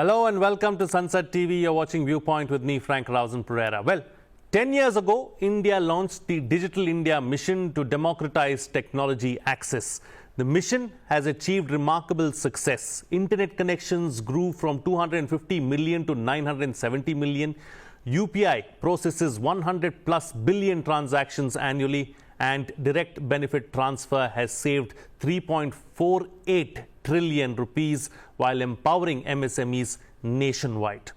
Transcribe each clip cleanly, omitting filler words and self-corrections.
Hello and welcome to Sansad TV. You're watching Viewpoint with me, Frank Rausen Pereira. Well, 10 years ago, India launched the Digital India mission to democratize technology access. The mission has achieved remarkable success. Internet connections grew from 250 million to 970 million. UPI processes 100 plus billion transactions annually, and direct benefit transfer has saved 3.48 trillion rupees while empowering MSMEs nationwide.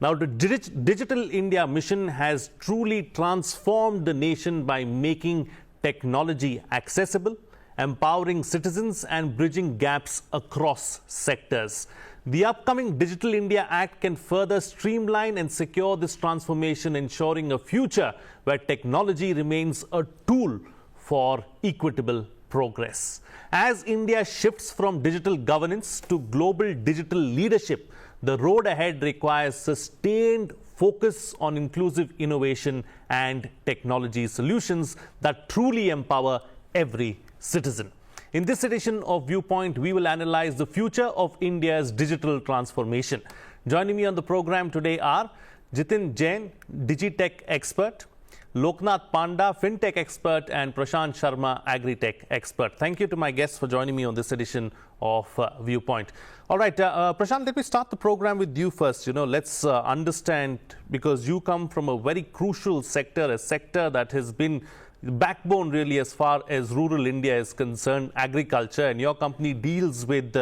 Now, the Digital India mission has truly transformed the nation by making technology accessible, empowering citizens and bridging gaps across sectors. The upcoming Digital India Act can further streamline and secure this transformation, ensuring a future where technology remains a tool for equitable progress. As India shifts from digital governance to global digital leadership, the road ahead requires sustained focus on inclusive innovation and technology solutions that truly empower every citizen. In this edition of Viewpoint, we will analyze the future of India's digital transformation. Joining me on the program today are Jitin Jain, Digitech expert, Loknath Panda, FinTech expert, and Prashant Sharma, Agri-Tech expert. Thank you to my guests for joining me on this edition of Viewpoint. All right, Prashant, let me start the program with you first. Let's understand, because you come from a very crucial sector, a sector that has been backbone really as far as rural India is concerned, agriculture, and your company deals with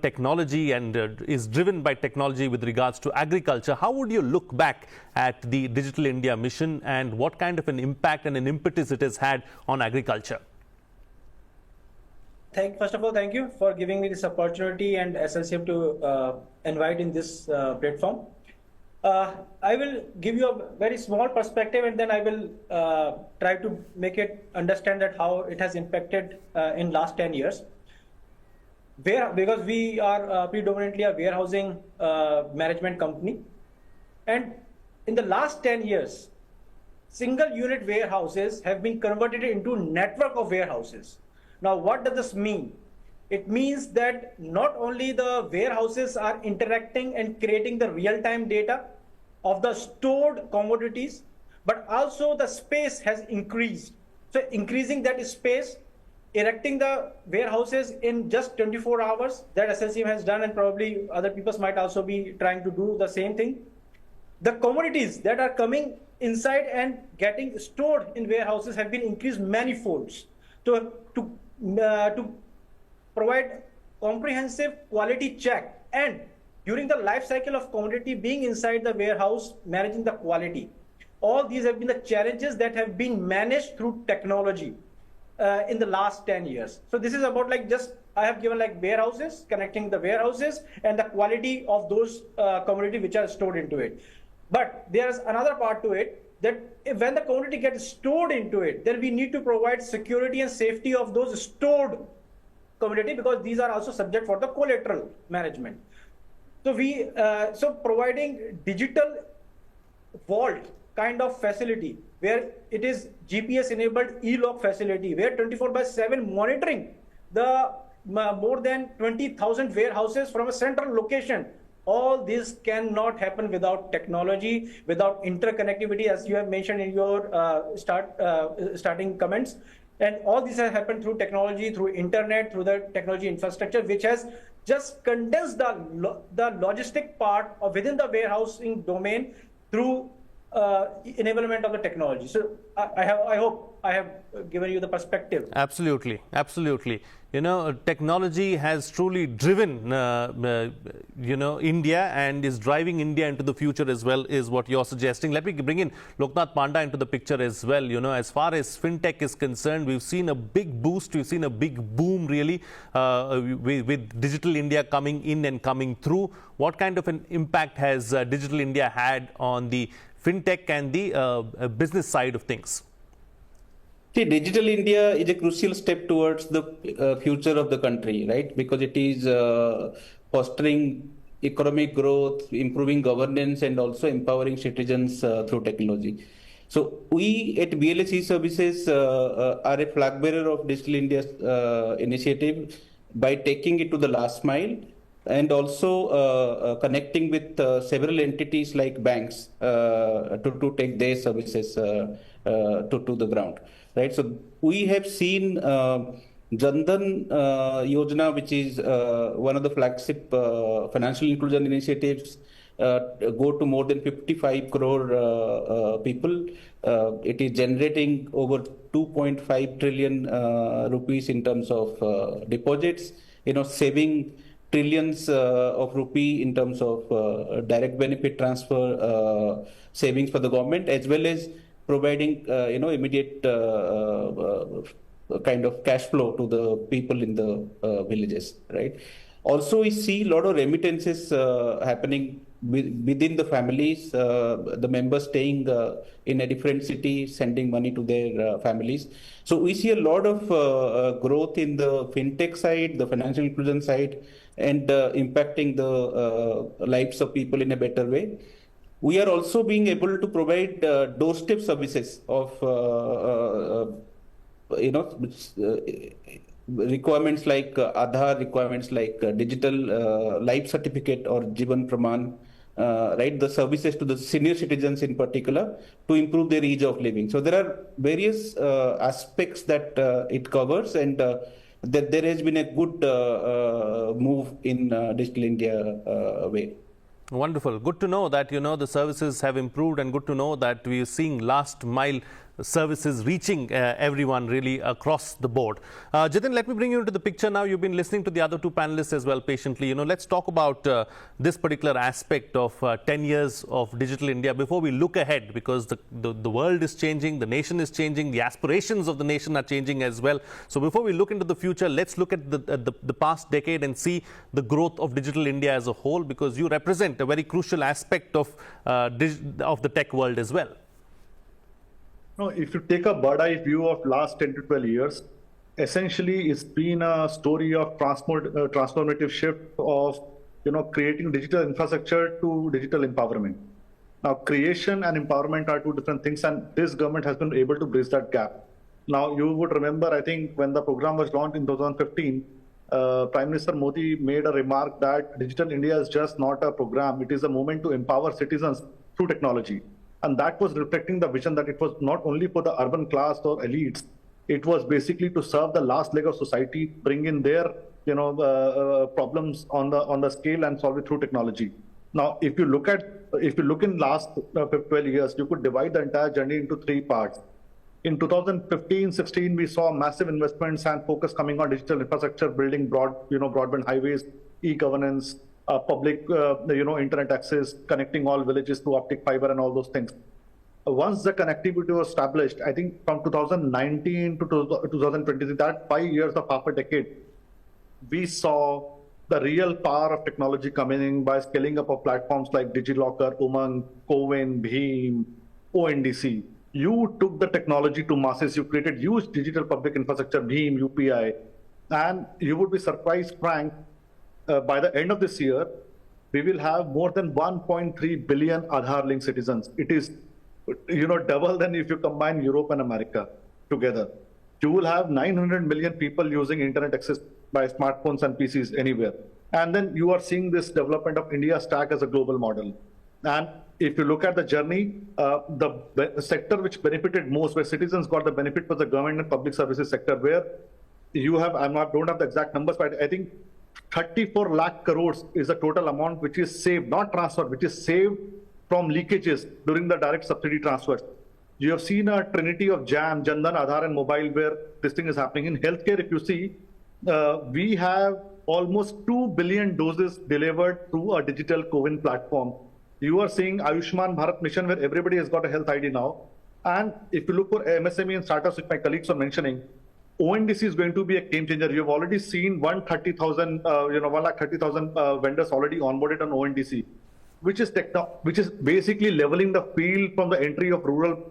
technology and is driven by technology with regards to agriculture. How would you look back at the Digital India mission and what kind of an impact and an impetus it has had on agriculture? First of all, thank you for giving me this opportunity and SLCM to invite in this platform. I will give you a very small perspective, and then I will try to make it understand that how it has impacted in last 10 years. Because we are predominantly a warehousing management company, and in the last 10 years, single unit warehouses have been converted into network of warehouses. Now, what does this mean? It means that not only the warehouses are interacting and creating the real-time data of the stored commodities, but also the space has increased. So increasing that space, erecting the warehouses in just 24 hours, that SLCM has done, and probably other people might also be trying to do the same thing. The commodities that are coming inside and getting stored in warehouses have been increased many folds to provide comprehensive quality check, and during the life cycle of commodity being inside the warehouse, managing the quality. All these have been the challenges that have been managed through technology in the last 10 years. So this is about I have given warehouses, connecting the warehouses and the quality of those commodity which are stored into it. But there's another part to it, that when the commodity gets stored into it, then we need to provide security and safety of those stored commodity, because these are also subject for the collateral management. So providing digital vault kind of facility, where it is GPS enabled e-lock facility, where 24/7 monitoring the more than 20,000 warehouses from a central location. All this cannot happen without technology, without interconnectivity, as you have mentioned in your starting comments. And all this has happened through technology, through internet, through the technology infrastructure, which has just condensed the logistic part of within the warehousing domain through enablement of the technology. So I hope I have given you the perspective. Absolutely, absolutely. Technology has truly driven, India, and is driving India into the future as well, is what you're suggesting. Let me bring in Loknath Panda into the picture as well. As far as FinTech is concerned, we've seen a big boost, we've seen a big boom really with Digital India coming in and coming through. What kind of an impact has Digital India had on the FinTech and the business side of things? See, Digital India is a crucial step towards the future of the country, right? Because it is fostering economic growth, improving governance, and also empowering citizens through technology. So we at BLS Services are a flag bearer of Digital India's initiative by taking it to the last mile and also connecting with several entities like banks to take their services to the ground, right? So we have seen Jandan Yojana, which is one of the flagship financial inclusion initiatives, go to more than 55 crore people. It is generating over 2.5 trillion rupees in terms of deposits, saving trillions of rupee in terms of direct benefit transfer savings for the government, as well as providing immediate kind of cash flow to the people in the villages, right? Also, we see a lot of remittances happening within the families, the members staying in a different city, sending money to their families. So we see a lot of growth in the fintech side, the financial inclusion side, and impacting the lives of people in a better way. We are also being able to provide doorstep services of requirements like Aadhaar, requirements like digital life certificate or Jivan Praman, right? The services to the senior citizens in particular to improve their ease of living. So there are various aspects that it covers, and that there has been a good move in Digital India way. Wonderful. Good to know that, the services have improved, and good to know that we are seeing last mile services reaching everyone really across the board. Jitin, let me bring you into the picture now. You've been listening to the other two panelists as well patiently. Let's talk about this particular aspect of 10 years of Digital India before we look ahead, because the world is changing, the nation is changing, the aspirations of the nation are changing as well. So before we look into the future, let's look at the past decade and see the growth of Digital India as a whole, because you represent a very crucial aspect of the tech world as well. No, if you take a bird's-eye view of last 10 to 12 years, essentially it's been a story of transformative shift of creating digital infrastructure to digital empowerment. Now, creation and empowerment are two different things, and this government has been able to bridge that gap. Now, you would remember, I think, when the program was launched in 2015, Prime Minister Modi made a remark that Digital India is just not a program, it is a moment to empower citizens through technology. And that was reflecting the vision that it was not only for the urban class or elites, it was basically to serve the last leg of society, bring in their problems on the scale and solve it through technology. Now, if you look in last 12 years, you could divide the entire journey into three parts. In 2015-16, we saw massive investments and focus coming on digital infrastructure, building broadband highways, e-governance, public internet access, connecting all villages to optic fiber and all those things. Once the connectivity was established, I think from 2019 to 2020, that 5 years of half a decade, we saw the real power of technology coming in by scaling up of platforms like DigiLocker, Umang, Cowin, Bheem, ONDC. You took the technology to masses. You created huge digital public infrastructure, Bheem, UPI, and you would be surprised, Frank, by the end of this year, we will have more than 1.3 billion Aadhaar-linked citizens. It is, double than if you combine Europe and America together. You will have 900 million people using internet access by smartphones and PCs anywhere. And then you are seeing this development of India Stack as a global model. And if you look at the journey, the sector which benefited most, where citizens got the benefit, was the government and public services sector, where you have, don't have the exact numbers, but I think 34 lakh crores is the total amount which is saved, not transferred, which is saved from leakages during the direct subsidy transfers. You have seen a trinity of JAM, Jandan, Aadhaar, and mobile, where this thing is happening. In healthcare, if you see, we have almost 2 billion doses delivered through a digital COVID platform. You are seeing Ayushman Bharat mission, where everybody has got a health ID now. And if you look for MSME and startups, which my colleagues are mentioning, ONDC is going to be a game changer. You've already seen 130,000 vendors already onboarded on ONDC, which is basically leveling the field from the entry of rural,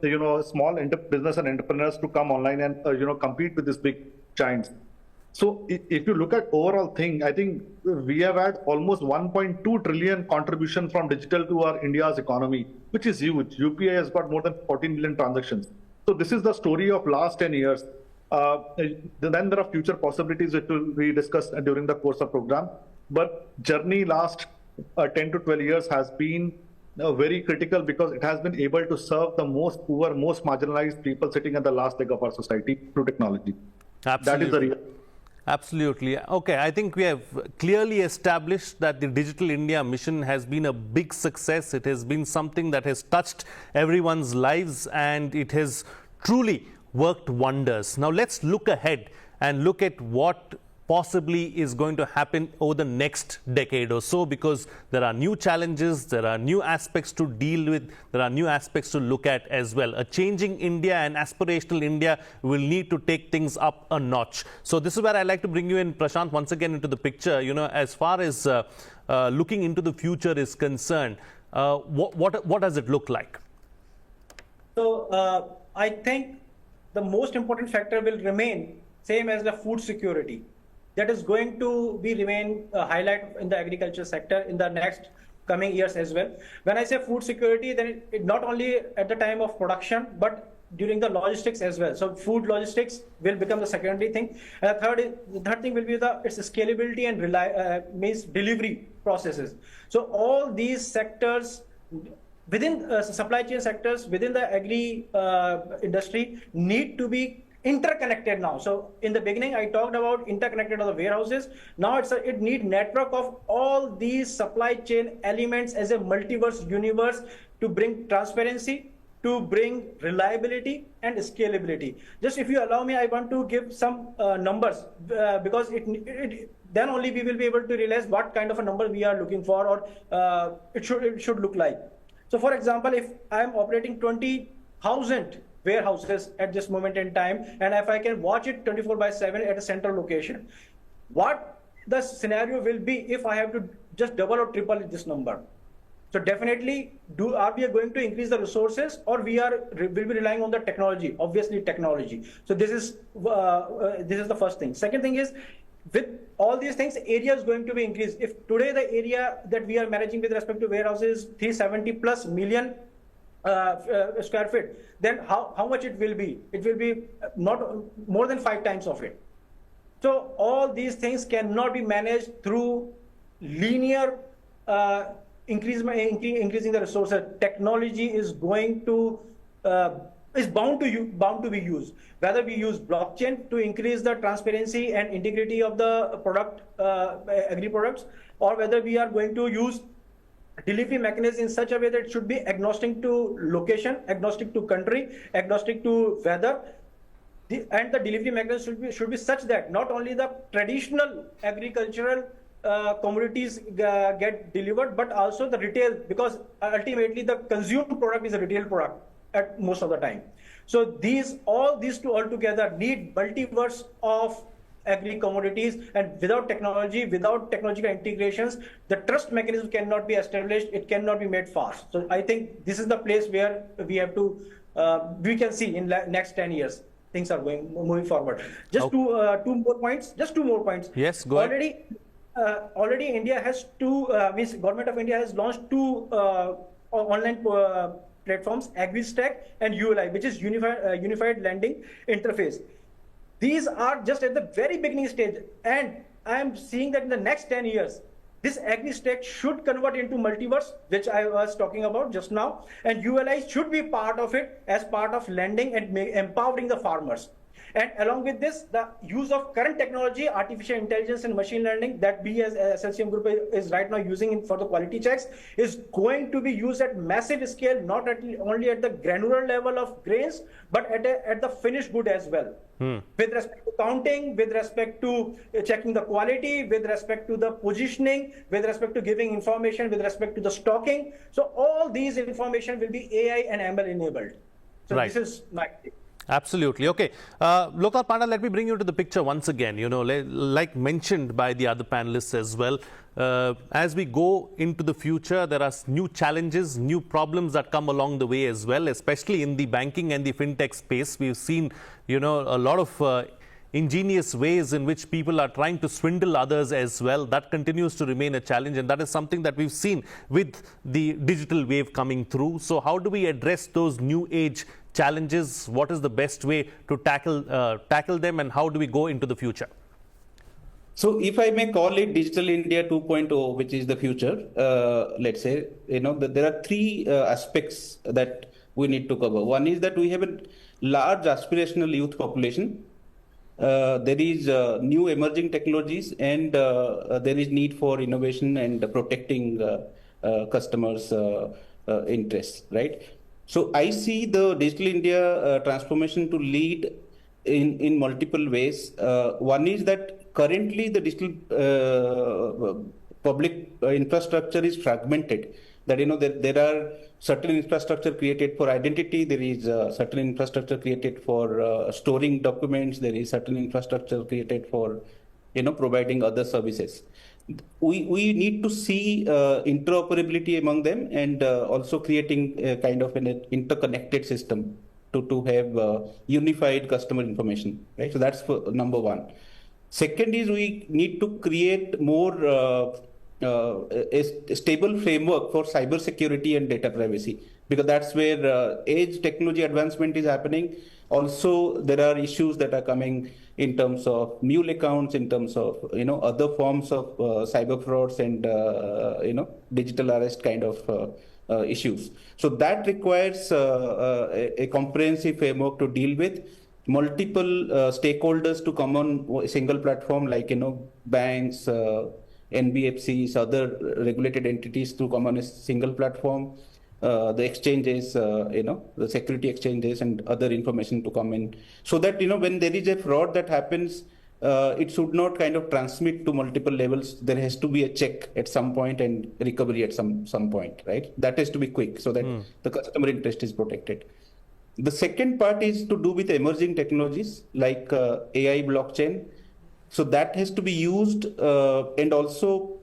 small business and entrepreneurs to come online and compete with these big giants. So if you look at overall thing, I think we have had almost 1.2 trillion contribution from digital to our India's economy, which is huge. UPI has got more than 14 million transactions. So this is the story of last 10 years. Then there are future possibilities which will be discussed during the course of program. but journey last 10 to 12 years has been very critical because it has been able to serve the most poor, most marginalized people sitting at the last leg of our society through technology. Absolutely. That is the real. Absolutely. Okay, I think we have clearly established that the Digital India mission has been a big success. It has been something that has touched everyone's lives and it has truly worked wonders. Now let's look ahead and look at what possibly is going to happen over the next decade or so, because there are new challenges, there are new aspects to deal with, there are new aspects to look at as well. A changing India and aspirational India will need to take things up a notch. So this is where I'd like to bring you in, Prashant, once again into the picture. You know, as far as looking into the future is concerned, what does it look like? So I think the most important factor will remain same as the food security. That is going to be remain a highlight in the agriculture sector in the next coming years as well. When I say food security, then it not only at the time of production, but during the logistics as well. So food logistics will become the secondary thing. And the third thing will be its scalability and means delivery processes. So all these sectors within supply chain sectors, within the agri industry need to be interconnected now. So in the beginning, I talked about interconnected of the warehouses. Now it needs network of all these supply chain elements as a multiverse universe to bring transparency, to bring reliability and scalability. Just if you allow me, I want to give some numbers because then only we will be able to realize what kind of a number we are looking for or it should look like. So for example, if I am operating 20,000 warehouses at this moment in time, and if I can watch it 24/7 at a central location, what the scenario will be if I have to just double or triple this number. So definitely, are we going to increase the resources, or will be relying on the technology? Obviously, technology. So this is the first thing. Second thing is, with all these things, area is going to be increased. If today the area that we are managing with respect to warehouses 370 plus million square feet, then how much it will be? It will be not more than 5 times of it. So all these things cannot be managed through linear increasing the resources. Technology is going to is bound to be used. Whether we use blockchain to increase the transparency and integrity of the product, agri products, or whether we are going to use delivery mechanism in such a way that it should be agnostic to location, agnostic to country, agnostic to weather, and the delivery mechanism should be such that not only the traditional agricultural commodities get delivered, but also the retail, because ultimately the consumed product is a retail product at most of the time. So all these two altogether need multiverse of agri commodities, and without technology, without technological integrations, the trust mechanism cannot be established. It cannot be made fast. So I think this is the place where we have to, we can see in next 10 years, things are moving forward. Just two more points. Just 2 more points. Yes, go ahead. Already India has Government of India has launched 2 online platforms, Agri-Stack and ULI, which is Unified Lending Interface. These are just at the very beginning stage, and I am seeing that in the next 10 years, this Agri-Stack should convert into multiverse, which I was talking about just now, and ULI should be part of it as part of lending and empowering the farmers. And along with this, the use of current technology, artificial intelligence and machine learning that we as SLCM group is right now using for the quality checks is going to be used at massive scale, not only at the granular level of grains, but at the finished good as well. With respect to counting, with respect to checking the quality, with respect to the positioning, with respect to giving information, with respect to the stocking. So all these information will be AI and ML enabled. So right. This is my take. Absolutely. Okay. Lokal Panda, let me bring you to the picture once again. You know, like mentioned by the other panelists as well, as we go into the future, there are new challenges, new problems that come along the way as well, especially in the banking and the fintech space. We've seen, you know, a lot of ingenious ways in which people are trying to swindle others as well. That continues to remain a challenge, and that is something that we've seen with the digital wave coming through. So how do we address those new age challenges? What is the best way to tackle them, and how do we go into the future? So if I may call it Digital India 2.0, which is the future, let's say, there are three aspects that we need to cover. One is that we have a large aspirational youth population. There is new emerging technologies, and there is need for innovation and protecting customers' interests, right? So I see the Digital India transformation to lead in multiple ways. One is that currently the digital public infrastructure is fragmented. That there are certain infrastructure created for identity, there is certain infrastructure created for storing documents, there is certain infrastructure created for providing other services. We need to see interoperability among them, and also creating a kind of an interconnected system to have unified customer information, right? So that's for number one. Second is we need to create more a stable framework for cyber security and data privacy, because that's where edge technology advancement is happening. Also, there are issues that are coming in terms of mule accounts, in terms of other forms of cyber frauds and digital arrest kind of issues. So that requires a comprehensive framework to deal with multiple stakeholders to come on a single platform, like banks, NBFCs, other regulated entities to come on a single platform, the exchanges, the security exchanges and other information to come in, so that when there is a fraud that happens, it should not kind of transmit to multiple levels. There has to be a check at some point and recovery at some point, right? That has to be quick, so that the customer interest is protected. The second part is to do with emerging technologies like AI, blockchain. So that has to be used, and also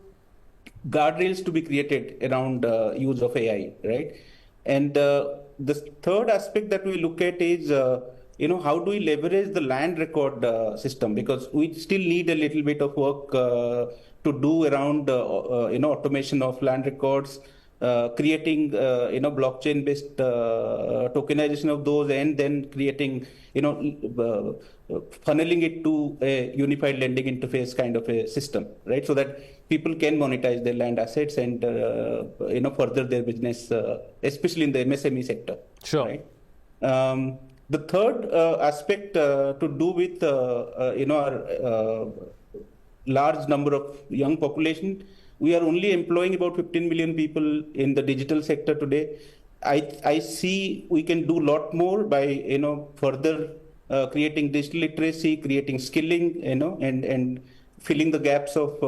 guardrails to be created around use of AI, right? And the third aspect that we look at is, how do we leverage the land record system? Because we still need a little bit of work to do around, automation of land records, creating, blockchain-based tokenization of those, and then creating, funneling it to a unified lending interface kind of a system, right? So that people can monetize their land assets and, further their business, especially in the MSME sector. Sure. Right? The third aspect to do with, our large number of young population. We are only employing about 15 million people in the digital sector today. I see we can do a lot more by, further creating digital literacy, creating skilling, and filling the gaps of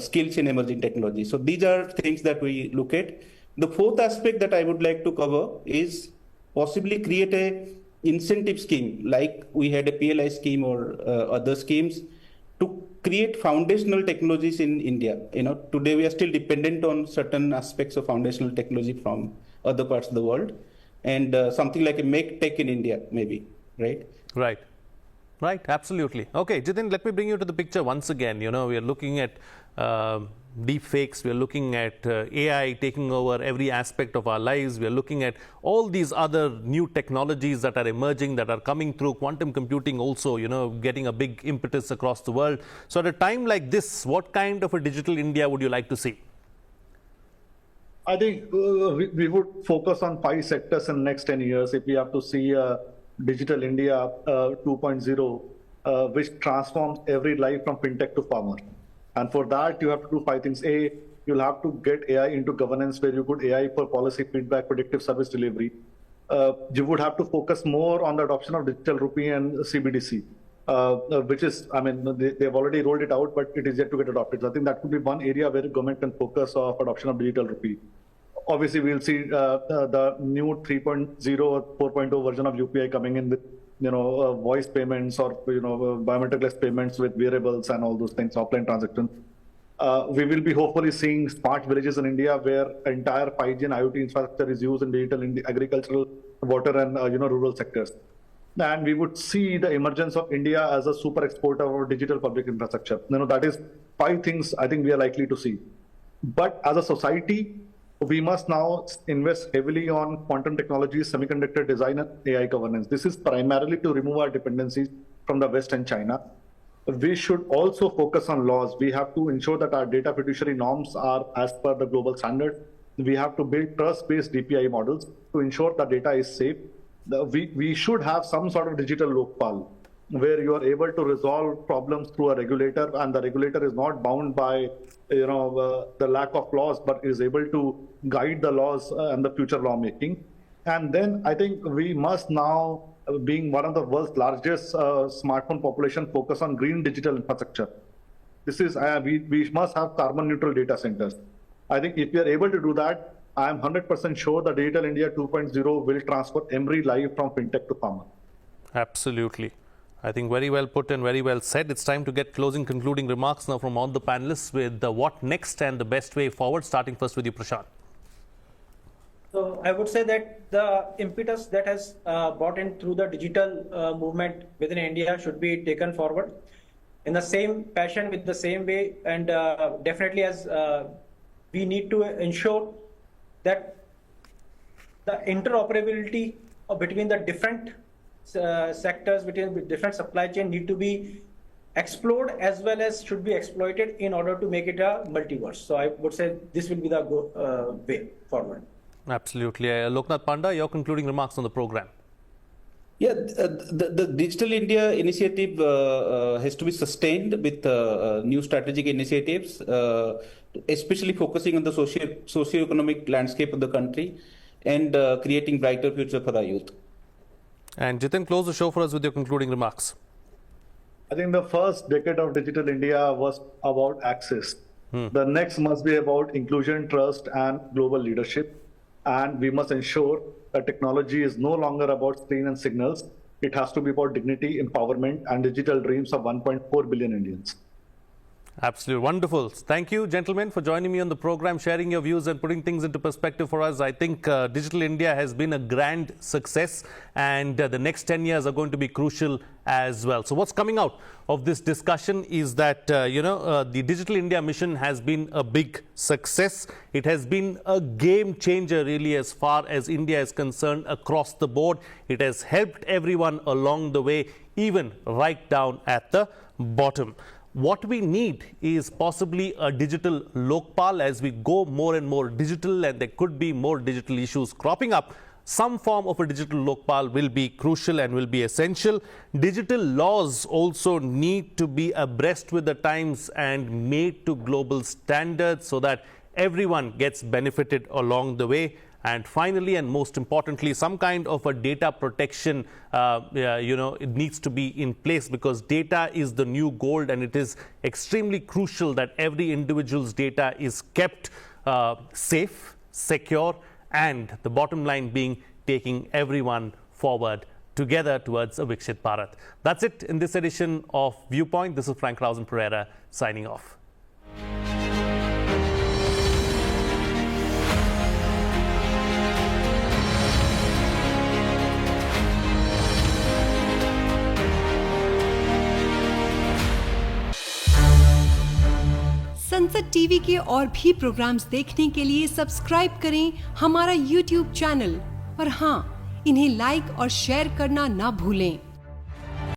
skills in emerging technology. So these are things that we look at. The fourth aspect that I would like to cover is possibly create a incentive scheme, like we had a PLI scheme or other schemes, to create foundational technologies in India. Today we are still dependent on certain aspects of foundational technology from other parts of the world, and something like a make tech in India, maybe, right? Right, absolutely. Okay, Jitin, let me bring you to the picture once again. We are looking at deep fakes, we are looking at AI taking over every aspect of our lives, we are looking at all these other new technologies that are emerging, that are coming through, quantum computing also, getting a big impetus across the world. So at a time like this, what kind of a digital India would you like to see? I think we would focus on 5 sectors in the next 10 years if we have to see Digital India 2.0, which transforms every life from fintech to farmer. And for that, you have to do 5 things. A, you'll have to get AI into governance, where you put AI for policy feedback, predictive service delivery. You would have to focus more on the adoption of digital rupee and CBDC, which is, they've already rolled it out, but it is yet to get adopted. So I think that could be one area where the government can focus on adoption of digital rupee. Obviously, we'll see the new 3.0 or 4.0 version of UPI coming in with, voice payments or, biometricless payments with wearables and all those things, offline transactions. We will be hopefully seeing smart villages in India, where entire 5G and IoT infrastructure is used in digital agricultural, water and, rural sectors. And we would see the emergence of India as a super exporter of digital public infrastructure. That is 5 things I think we are likely to see. But as a society, we must now invest heavily on quantum technologies, semiconductor design, and AI governance. This is primarily to remove our dependencies from the West and China. we should also focus on laws. We have to ensure that our data fiduciary norms are as per the global standard. We have to build trust-based DPI models to ensure that data is safe. We should have some sort of digital lokpal where you are able to resolve problems through a regulator, and the regulator is not bound by the lack of laws, but is able to guide the laws and the future lawmaking. And then I think we must now, being one of the world's largest smartphone population, focus on green digital infrastructure. This is we must have carbon neutral data centers. I think if we are able to do that, I am 100% sure that Digital India 2.0 will transfer every life from fintech to farmer. Absolutely. I think very well put and very well said. It's time to get closing concluding remarks now from all the panelists with the what next and the best way forward, starting first with you, Prashant. So I would say that the impetus that has brought in through the digital movement within India should be taken forward in the same passion, with the same way, and definitely as we need to ensure that the interoperability between the different sectors, between different supply chain need to be explored as well as should be exploited in order to make it a multiverse. So I would say this will be the way forward. Absolutely. Loknath Panda, your concluding remarks on the program. Yeah, the Digital India initiative has to be sustained with new strategic initiatives, especially focusing on the socio-economic landscape of the country and creating brighter future for our youth. And Jitin, close the show for us with your concluding remarks. I think the first decade of Digital India was about access. The next must be about inclusion, trust, and global leadership. And we must ensure that technology is no longer about screen and signals. It has to be about dignity, empowerment, and digital dreams of 1.4 billion Indians. Absolutely wonderful. Thank you, gentlemen, for joining me on the program, sharing your views and putting things into perspective for us. I think Digital India has been a grand success, and the next 10 years are going to be crucial as well. So what's coming out of this discussion is that, the Digital India mission has been a big success. It has been a game changer, really, as far as India is concerned across the board. It has helped everyone along the way, even right down at the bottom. What we need is possibly a digital lokpal as we go more and more digital, and there could be more digital issues cropping up. Some form of a digital lokpal will be crucial and will be essential. Digital laws also need to be abreast with the times and made to global standards so that everyone gets benefited along the way. And finally, and most importantly, some kind of a data protection, it needs to be in place, because data is the new gold, and it is extremely crucial that every individual's data is kept safe, secure, and the bottom line being taking everyone forward together towards a Viksit Bharat. That's it in this edition of Viewpoint. This is Frank Rausen Pereira signing off. संसद TV के और भी programmes देखने के लिए subscribe करें हमारा YouTube channel और हाँ, इन्हें लाइक और शेयर करना ना भूलें।